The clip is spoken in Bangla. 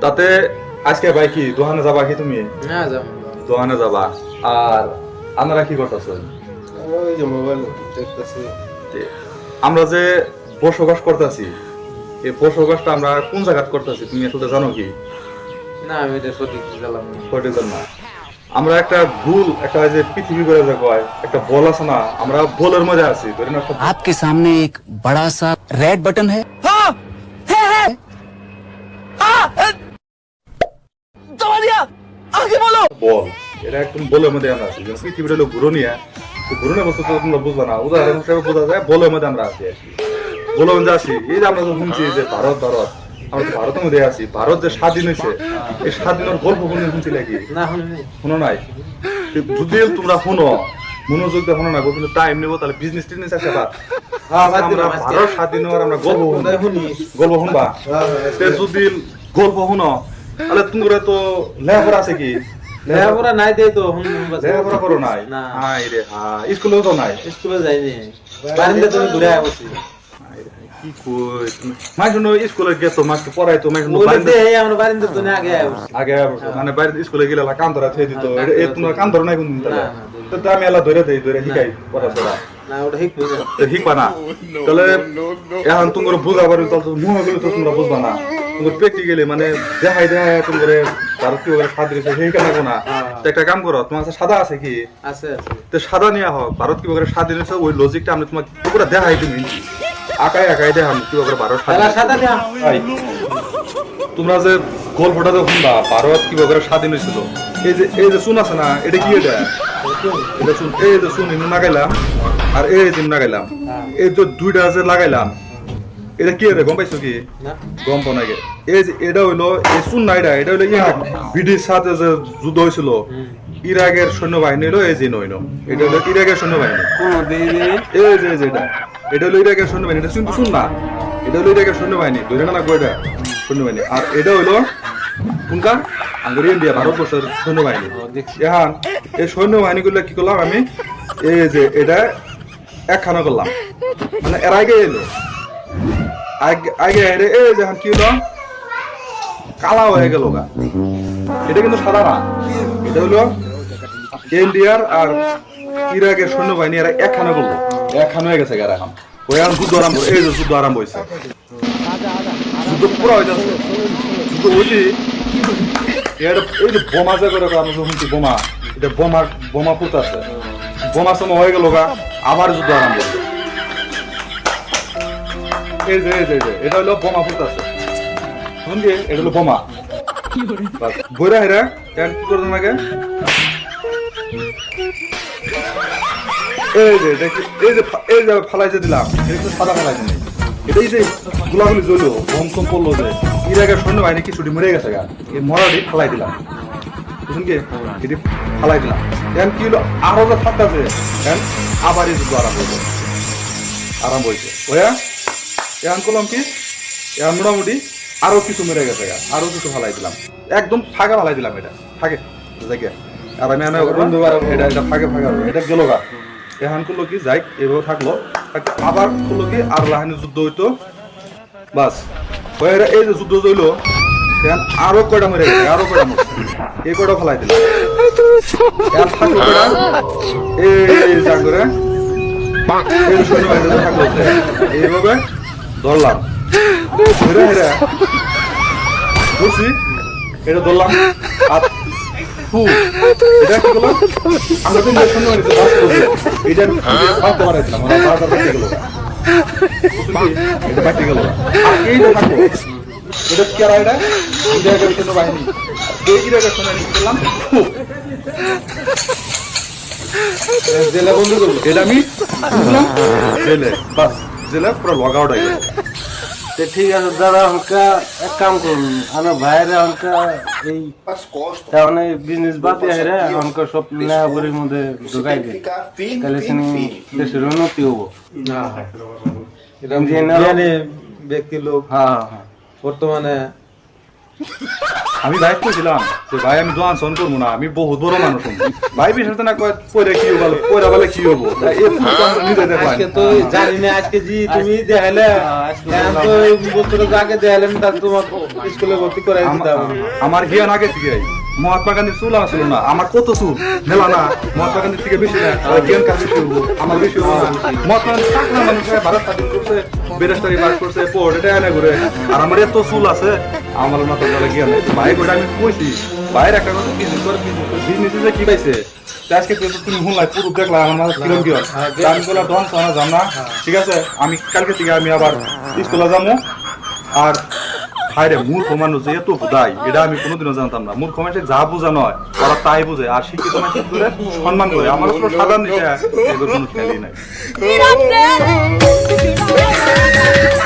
তাতে আজকে ভাই কি দোকানে যাবা কি তুমি? না যাবো দোকানে যাবা। আর আপনারা কি করতেছেন? ওই যে মোবাইল দেখতেছি। আমরা যে বসবাস করতেছি, এই বসবাসটা আমরা কোন জায়গায় করতেছি তুমি আসলে জানো কি? না আমি এটা সঠিক জানলাম না। সঠিক না। আমরা একটা ভুল, একটা যে পৃথিবী করে যে কয় একটা বল আছে না, আমরা বলের মধ্যে আছি। ধরেন একটা आपके सामने एक बड़ा सा रेड बटन है। हाँ, है। दबा दिया, आगे बोलो। বল, এটা একদম বলের মধ্যে আমরা আছি। যেমন পৃথিবীটা হলো ঘুরনিয়া, তো ঘুরনের বস্তু তো তোমরা বুঝবা না। উদাহরণ হিসেবে বোঝা যায় বলের মধ্যে আমরা আছি আর কি। বলের মধ্যে আছি। এই যে আমরা তো শুনছি যে ভারত, আমরা তো ভারতের মধ্যে আছি। ভারত যে স্বাধীন হয়েছে, এই স্বাধীনের গল্প কোনদিন শুনছি নাকি? না শুনি শুনো নাই? যদি তোমরা শুনো, মনোযোগ দিয়ে শুনো না, কিন্তু টাইম নেবো, তাহলে বিজনেস টিজনেস আছে বা আমরা ভারত স্বাধীন হওয়ার আমরা গল্প শুনবা। যদি গল্প শুনো, তাহলে তোমরা তো লেখাপড়া আছে কি? লেখাপড়া নাই দেই তো লেখাপড়া করো নাই? না হাই রে হাই, স্কুলেও তো নাই। স্কুলে যাইনি বারিন্দা তুমি ঘুরে আসছি কি কই তুমি? মাই শুনো স্কুলে গেছো, মাকে পড়াইতো, মাই শুনো বলে দে আমরা বারিন্দা তো আগে আসছি আগে মানে বাইরে স্কুলে গেলে কান ধরা থই দিত। এ তোমরা কান ধরো নাই কোনদিন? তাহলে তো আমি এলা ধরে দেই, ধরে শিখাই পড়াশোনা। না ওটা ঠিক হই না শিখবা না, তাহলে এখন তোমার বুঝাবার মুহে গেলে তো তোমরা বুঝবা না। তোমার প্র্যাকটিক্যালি মানে দেখাই তোমার ভারত কি ওরা স্বাধীন হয়েছে সেই কেন না। তো একটা কাম করো, তোমার কাছে সাদা আছে কি? আছে আছে তো সাদা নিয়ে হোক, ভারত কি ওরা স্বাধীন হয়েছে ওই লজিকটা আমি তোমাকে পুরো দেখাই, তুমি আঁকাই দেখাম কি ওরা ভারত তাহলে সাদা দেয়া তোমরা যে গল্পটা যে শুনবা ভারত কি ওরা স্বাধীন হয়েছিল, এই যে শুন আছে না, এটা কি? এটা শুন, এই যে শুন ইনু লাগাইলাম আর এই যে লাগাইলাম, এই যে দুইটা যে লাগাইলাম, এটা কি রে? গম পাইছো কি? না গম পাও নাকি? এই যে এটা হইলো এই শুন না, এটা হইলো ইরাক ব্রিটিশ সাথে যে যুদ্ধ হয়েছিল, ইরাকের সৈন্যবাহিনী হইলো এই যে নইল, এটা হইলো ইরাকের সৈন্যবাহিনী। কোন দেই এই যে এটা হইলো ইরাকের সৈন্যবাহিনী। এটা শুনতে শুন না, এটা হইলো ইরাকের সৈন্যবাহিনী, ধরে না কয়টা সৈন্যবাহিনী। আর এটা হইলো কোনটা? আমাদের ইন্ডিয়া, ভারতবর্ষের সৈন্যবাহিনী। এখন এই সৈন্যবাহিনী গুলো কি করলাম আমি, এই যে এটা একখানা করলাম, মানে এর আগে এলো আগে এই যে কি হলো কালা হয়ে গেল গা। এটা কিন্তু সাদা না, এটা হলো ইন্ডিয়ার আর ইরাকের সৈন্যবাহিনী এরা একখানা করলো, একখানা হয়ে গেছে এরা। এখন ওই এখন যুদ্ধ আরম্ভ, এই যে যুদ্ধ আরম্ভ হয়েছে, যুদ্ধ পুরো হয়ে যাচ্ছে। যুদ্ধ হয়েছে এই যে বোমা যে করে আমরা শুনছি বোমা, এটা বোমা ফুটাচ্ছে, বোমা সময় হয়ে গেল গা, আবার যুদ্ধ আরম্ভ হলো। এই যে এটা হলো বোমা ফুটাচ্ছে, শুনছি এটা হলো বোমা। বইরা হেরা কি করতেন আগে, এই যে ফালাইছে দিলাম, এটা সাদা ফালাইছে নেই, এটাই যে গুলাগুলি জ্বলো বম টম পড়লো, যে ইরাকের সৈন্যবাহিনী কিছুটি মরে গেছে গা, এই মরাটি ফালাই দিলাম, বুঝুন কি? এটি ফালাই দিলাম। এখন কি হলো, আরো যে থাকতেছে, এখন আবার এই যুদ্ধ আরম্ভ হয়েছে ওয়া। এখন করলাম কি, এখন মোটামুটি আরো কিছু মেরে গেছে গা, আরো কিছু ফালাই দিলাম, একদম ফাঁকা ফালাই দিলাম, এটা ফাঁকে দেখে। আর আমি এটা ফাঁকে এটা গেল গা। এখন করলো কি, যাই এভাবে থাকলো, আবার করলো কি আর লাহানি যুদ্ধ হইতো, বাস এই যে যুদ্ধ হইলো, এখন আরো কয়টা মেরে গেছে, আরো কয়টা মরছে, এই কয়টা ফালাই দিলাম। এখন থাকলো কয়টা, এই যা করে এই সৈন্যবাহিনী থাকলো, এইভাবে ধরলাম, ধরে হেরা বুঝছি, এটা ধরলাম। আর এটা কি করলাম, আমরা তো সৈন্যবাহিনীতে বাস করছি, এটা বাঁচতে পারাইছিলাম, বাঁচতে গেল, এটা বাঁচতে গেল। আর এইটা থাকলো, এটা কেরা, এটা ইরাকের সৈন্যবাহিনী, এই ইরাকের সৈন্যবাহিনী কি করলাম, জেলে বন্ধু করবো, এটা আমি জেলে, বাস জেলে পুরো লগ আউট হয়ে গেল। ঠিক আছে দাদা, হালকা এক কাম করুন, আমার ভাইয়েরা হালকা এই তাহলে বিজনেস বাদ দিয়ে হালকা সব লেখাপড়ির মধ্যে ঢুকাই দেয়, তাহলে দেশের উন্নতি হবো। ব্যক্তি লোক হ্যাঁ বর্তমানে আমি ভাই কইছিলাম যে ভাই আমি দোয়ান সন করবো না, আমি বহুত বড় মানুষ হম। ভাই বিশ্বাস না কয় পয়রা কি হবো, পয়রা বলে কি হবো, তা এই ফুল তো আমরা নিজে দেখলাম। আজকে তো জানি না, আজকে জি তুমি দেখালে এখন তো বছর আগে দেখালেন, তার তোমার স্কুলে ভর্তি করাই দিতাম। আমার জ্ঞান আগে থেকে মহাত্মা গান্ধীর চুল আমার ছিল না, আমার কত চুল মেলা না, মহাত্মা গান্ধীর থেকে বেশি না, আর জ্ঞান কার বেশি হবো, আমার বেশি হবো না। মহাত্মা গান্ধী সাধারণ মানুষ হয়ে ভারত স্বাধীন করছে, বেরেস্তারি পাস করছে, পোর্ট এটা এনে ঘুরে, আর আমার এত চুল আছে, আমার মাথা ধরে জ্ঞান নাই। ভাই গোটা আমি কইছি, ভাইয়ের একটা কথা বিজনেস করে, বিজনেসে যে কি পাইছে আজকে তুমি শুনলাই পুরো দেখলা আমার মাথা কিরম কি হয়। আমি বললাম ডন সানা যাম না, ঠিক আছে আমি কালকে থেকে আমি আবার স্কুলে যাবো। আর হায় রে, মূর্খ মানুষ যে এত হুদাই, এটা আমি কোনোদিনও জানতাম না। মূর্খ মানুষের যা বোঝা নয় ওরা তাই বোঝে, আর শিক্ষিত মানুষ করে সম্মান করে। আমার আসলে সাধারণ দিকে এগুলো কোনো খেয়ালই নাই।